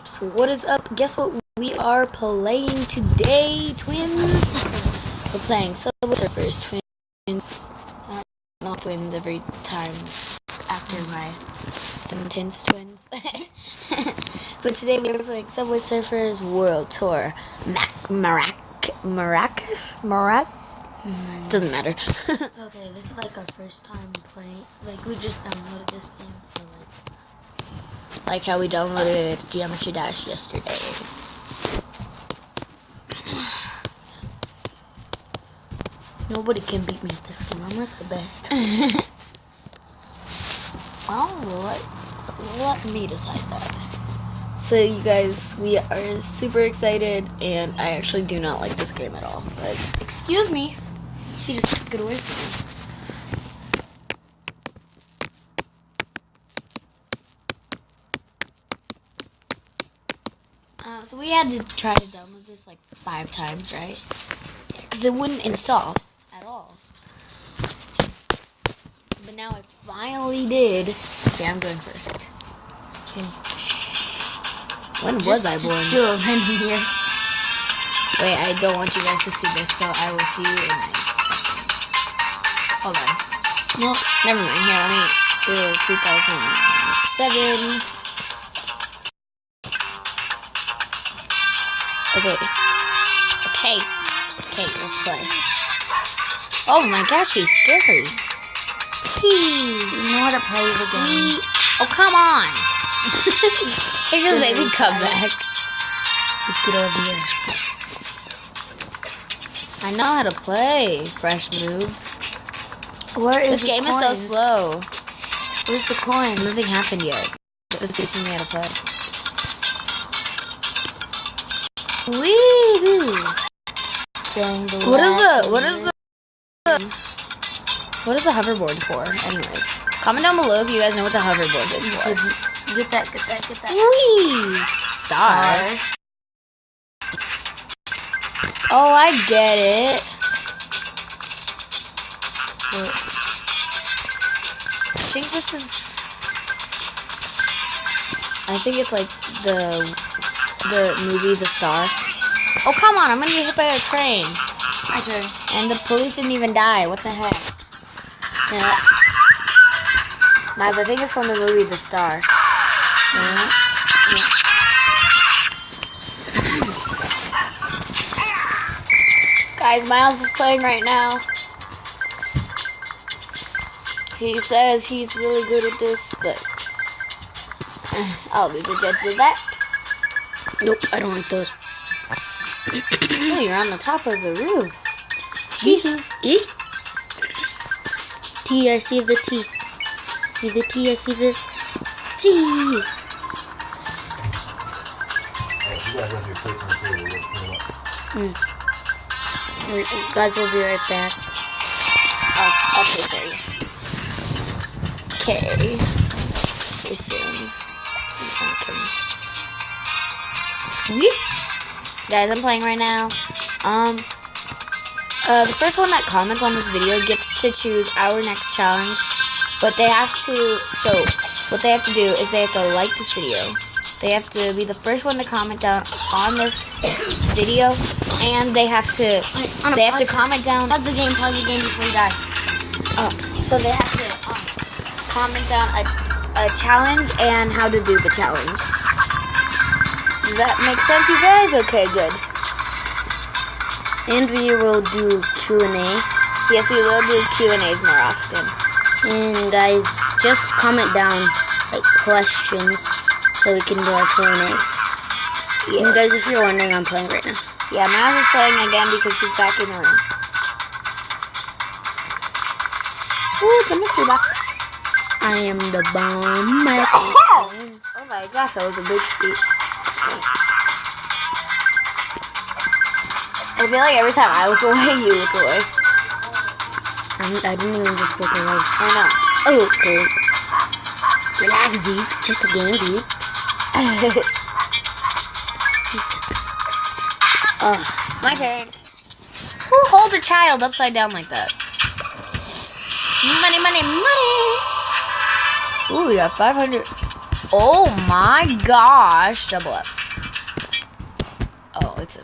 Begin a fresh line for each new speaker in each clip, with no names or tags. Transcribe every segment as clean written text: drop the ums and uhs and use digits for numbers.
So what is up? Guess what we are playing today, twins? We're playing Subway Surfers, twins. Not twins every time after my sentence, twins. But today we are playing Subway Surfers World Tour. Marrakesh? Doesn't matter.
Okay, this is like our first time playing. Like, we just downloaded this game, so
like how we downloaded Geometry Dash yesterday.
Nobody can beat me at this game. I'm like the best.
Well, let me decide that. So you guys, we are super excited, and I actually do not like this game at all. But excuse me, he just took it away from me. So we had to try to download this like 5 times, right? Yeah, because it wouldn't install at all. But now it finally did. Okay, I'm going first.
Okay.
When was I born?
Just do a random here.
Wait, I don't want you guys to see this, so I will see you in a... Hold on. Well, never mind. Here, let me do 2007. Okay, let's play. Oh my gosh, he's scary.
You know how to play the game.
Oh, come on. He just made me come back.
Get over here.
I know how to play fresh moves.
Where is
This game is so slow.
Where's the coins?
Nothing happened yet. It was teaching me how to play. Wee-hoo! What is the hoverboard for, anyways? Comment down below if you guys know what the hoverboard is for.
Get that.
Wee! Star. Oh, I get it. I think it's like the movie The Star. Oh, come on, I'm gonna get hit by a train.
My turn.
And the police didn't even die. What the heck? Yeah. Guys, I think it's from the movie The Star. Yeah. Guys, Miles is playing right now. He says he's really good at this, but I'll be the judge of that.
Nope, I don't like those.
Oh, you're on the top of the roof.
T, I see the T. See the T, I see the T. Guys, we'll be right back.
I'll take care of you. Okay. See you soon. Sweet. Guys, I'm playing right now. The first one that comments on this video gets to choose our next challenge. But they have to, what they have to do is they have to like this video. They have to be the first one to comment down on this video, and they have to comment down.
Pause the game before you die.
So they have to comment down a challenge and how to do the challenge. Does that make sense, you guys? Okay, good.
And we will do Q&A.
Yes, we will do Q&As more often.
And guys, just comment down like questions so we can do our Q&As.
Yes.
And guys, if you're wondering, I'm playing right now.
Yeah, Miles is playing again because he's back in the room. Ooh, it's a mystery box.
I am the bomb.
Oh my gosh, that was a big speech. I feel like every time I look away, you look away.
I didn't even just look away.
I know.
Oh, okay. Relax, dude. Just a game, dude.
My turn. Who holds a child upside down like that? Money. Ooh, we got 500. Oh my gosh. Double up. Oh, it's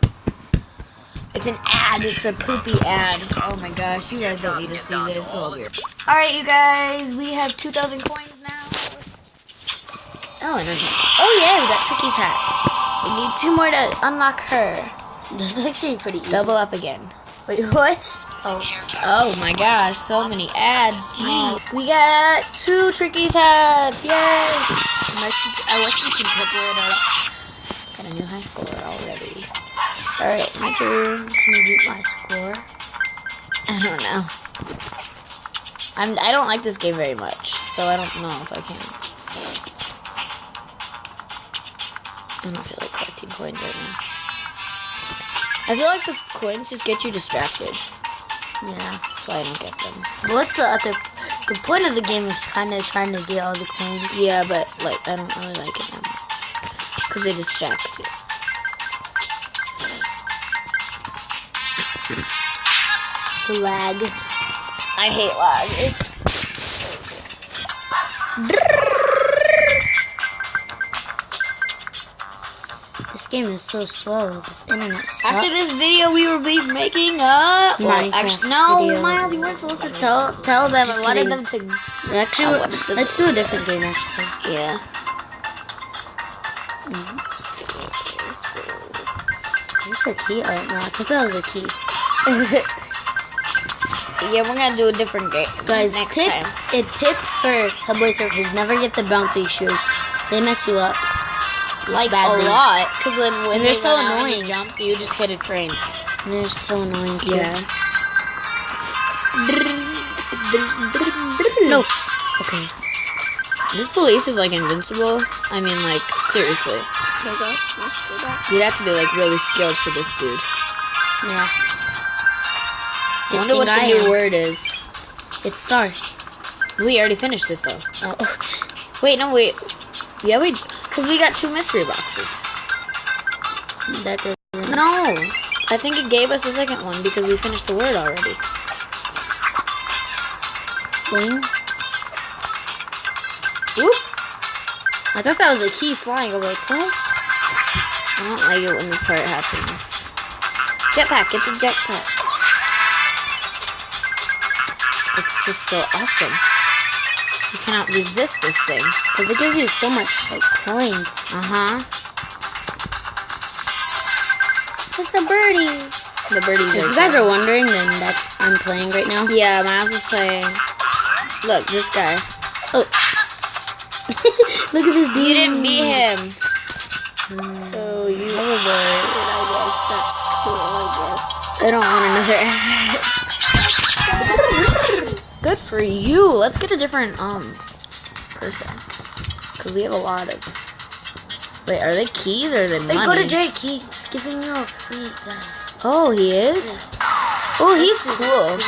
an ad. It's a poopy ad. Oh my gosh. You guys don't need to see this. Oh, weird. Alright, you guys. We have 2,000 coins now. Oh, and oh yeah, we got Tricky's hat. We need 2 more to unlock her.
That's actually pretty easy.
Double up again.
Wait, what?
Oh my gosh, so many ads. Gee. We got 2 Tricky's hats. Yay! I wish you could purple it up. Got a new high score already. Alright, my turn.
Can you beat my score?
I don't know. I don't like this game very much, so I don't know if I can. I don't feel like collecting coins right now. I feel like the coins just get you distracted.
Yeah.
That's why I don't get them.
What's the other... The point of the game is kind of trying to get all the coins.
Yeah, but like I don't really like it that much. Because they distract you.
The lag.
I hate lag. It's...
This game is so slow. This internet sucks.
After this video, we will be making a
Minecraft
actually, no,
video.
Miles, you weren't supposed to tell them.
Just
I wanted
kidding.
them to.
Actually,
I wanted to-
let's do a different game, actually.
Yeah.
Is this a key? Oh, no, I think that was a key.
Yeah, we're gonna do a different game.
Guys,
next
tip
time.
for Subway Surfers: never get the bouncy shoes. They mess you up.
Like
badly.
a lot, because when
And
they
they're so
run out and
annoying.
you jump, you just get a train.
And they're so annoying too.
Yeah.
No. Okay.
This police is like invincible. I mean, like seriously. You'd have to be like really skilled for this dude.
Yeah.
I wonder what the new word is.
It's star.
We already finished it though.
Oh.
Wait, no, wait. Yeah, because we got 2 mystery boxes.
That doesn't.
No, I think it gave us a second one because we finished the word already.
Wing.
Oop.
I thought that was a key flying. I'm like, what?
I don't like it when this part happens. Jetpack, it's a jetpack. It's just so awesome. You cannot resist this thing.
Because it gives you so much, like, coins.
Uh-huh.
It's a birdie.
The birdie's
If
right
you guys
there.
are wondering, then that's I'm playing right now.
Yeah, Miles is playing. Look, this guy.
Oh. Look at this dude.
You didn't beat him. So you
Hoverboard, I guess. That's cool, I guess.
I don't want another ad. Good for you. Let's get a different person. Because we have a lot of... Wait, are they keys or are they money?
Hey, go to Jake. He's giving you a free guy.
Oh, he is?
Yeah.
Oh, he's cool.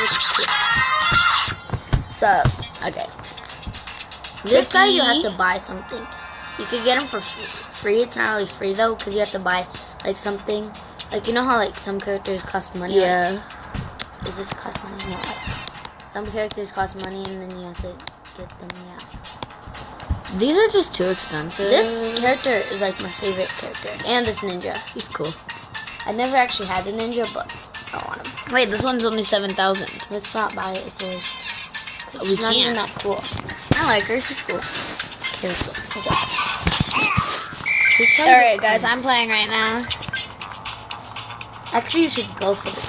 Sup? Okay.
This guy, you
Tricky.
have to buy something. You could get him for free. It's not really free, though, because you have to buy, like, something. Like, you know how, like, some characters cost money?
Yeah.
Like, does this cost money? No, like, some characters cost money, and then you have to get them, yeah.
These are just too expensive.
This character is, like, my favorite character. And this ninja.
He's cool.
I never actually had a ninja, but I want him.
Wait, this one's only 7,000.
Let's not buy it. It's a waste. 'Cause
We
she's not even
can't.
that cool.
I like her. She's cool.
Okay, let's go. Okay.
Alright, guys, I'm playing right now.
Actually, you should go for the.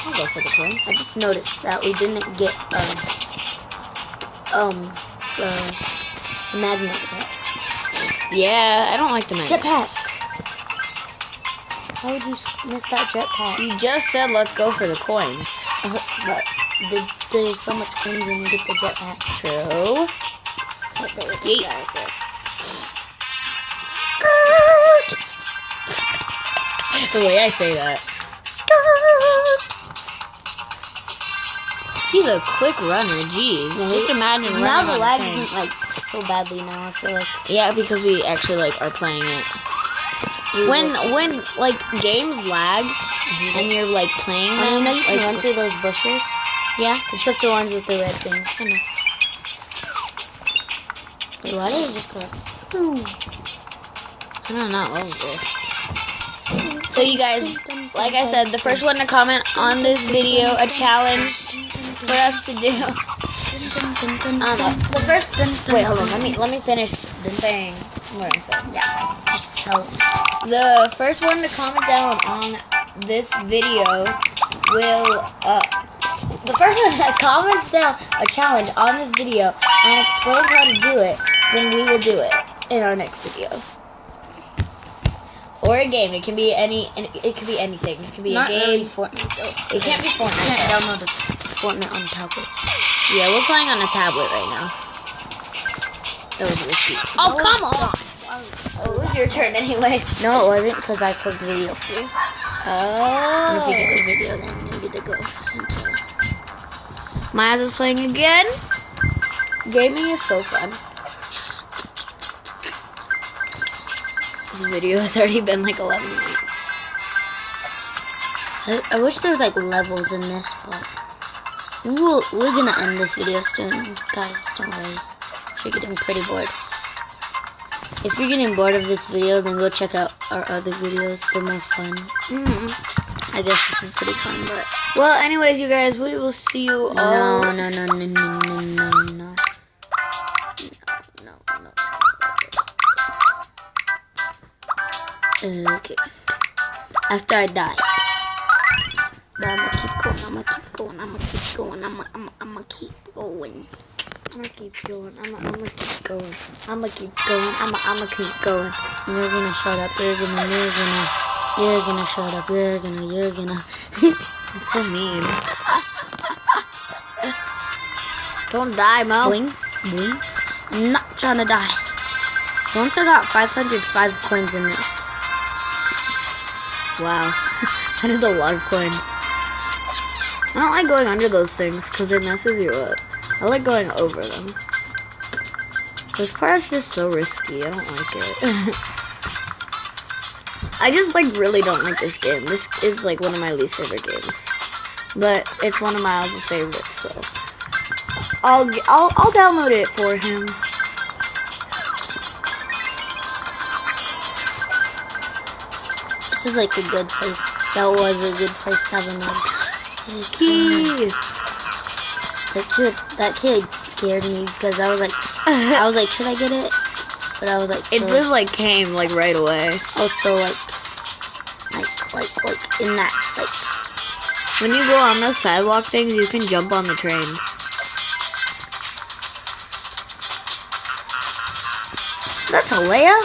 I'll go for the coins.
I just noticed that we didn't get the magnet yet.
Yeah, I don't like the magnet.
Jetpack. How would you miss that jetpack?
You just said let's go for the coins.
But there's so much coins when you get the jetpack.
True.
Right there, with
Yeet.
this guy right there.
The way I say that. He's a quick runner, jeez.
Yeah,
Just imagine running
Now the
on
lag
train.
isn't like so badly now. I feel like
Yeah, because we actually like are playing it. When like games lag and you're like playing them,
you know you can
like,
run through those bushes.
yeah.
Except the ones with the red things. I know. Wait, why did it just go?
I don't know. So you guys, like I said, the first one to comment on this video, a challenge for us to do. The first. Wait, hold on. Let me finish the saying. What I said.
Yeah, just tell.
The first one to comment down on this video will. The first one that comments down a challenge on this video and explains how to do it, then we will do it in our next video. Or a game. It can be anything. It can be
Not
a game.
really Fortnite though.
It can't be
I
Fortnite.
can't
though.
download Fortnite on tablet.
Yeah, we're playing on a tablet right now. That was risky.
Oh, come on!
Oh, it was your turn anyway.
No, it wasn't because I clicked video free. And if you
Oh.
get the video, then you get to go.
Miles is playing again. Gaming is so fun. This video has already been like 11 minutes.
I wish there was like levels in this, but we're gonna end this video soon, guys. Don't worry. You're getting pretty bored. If you're getting bored of this video, then go check out our other videos. They're more fun. I guess this is pretty fun, but
Well, anyways, you guys, we will see you all.
no. Okay. After I die. But I'm gonna keep going. I'm gonna keep going. I'm gonna keep going. I'm gonna keep going.
I'm gonna keep going. I'm gonna keep going. I'm gonna keep going. I'm gonna keep going.
You're gonna shut up. You're gonna shut up. You're gonna.
I'm so mean. Don't die, Mo.
Boing, boing. I'm not trying to die. Once I got 505 coins in this.
Wow. That is a lot of coins. I don't like going under those things because it messes you up. I like going over them. This part's just so risky. I don't like it. I just like really don't like this game. This is like one of my least favorite games. But it's one of Miles' favorites, so I'll download it for him.
This is like a good place. That was a good place to have a mouse.
Key.
That kid scared me because I was like, should I get it? But I was like,
It just like came like right away.
also like in that like.
When you go on those sidewalk things, you can jump on the trains. That's Alea?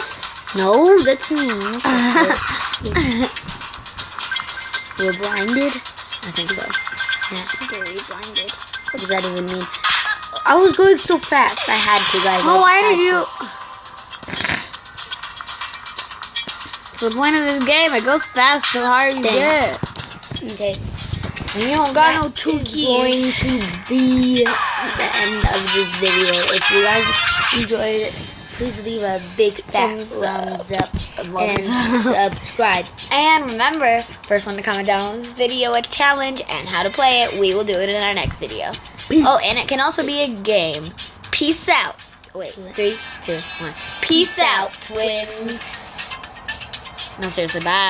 No, that's me. We're blinded.
I think so.
Yeah, very blinded. What does that even mean? I was going so fast. I had to, guys.
Oh, why
I
did
just
you?
had
It's the point of this game. It goes fast the harder you get.
to. Okay.
And you don't got no
That
two
is
keys.
going to be the end of this video. If you guys enjoyed it, please leave a big fat thumbs up and subscribe.
And remember, first one to comment down on this video a challenge and how to play it. We will do it in our next video. Oh, and it can also be a game. Peace out. Wait, 3, 2, 1. Peace out, twins. No, seriously, bye.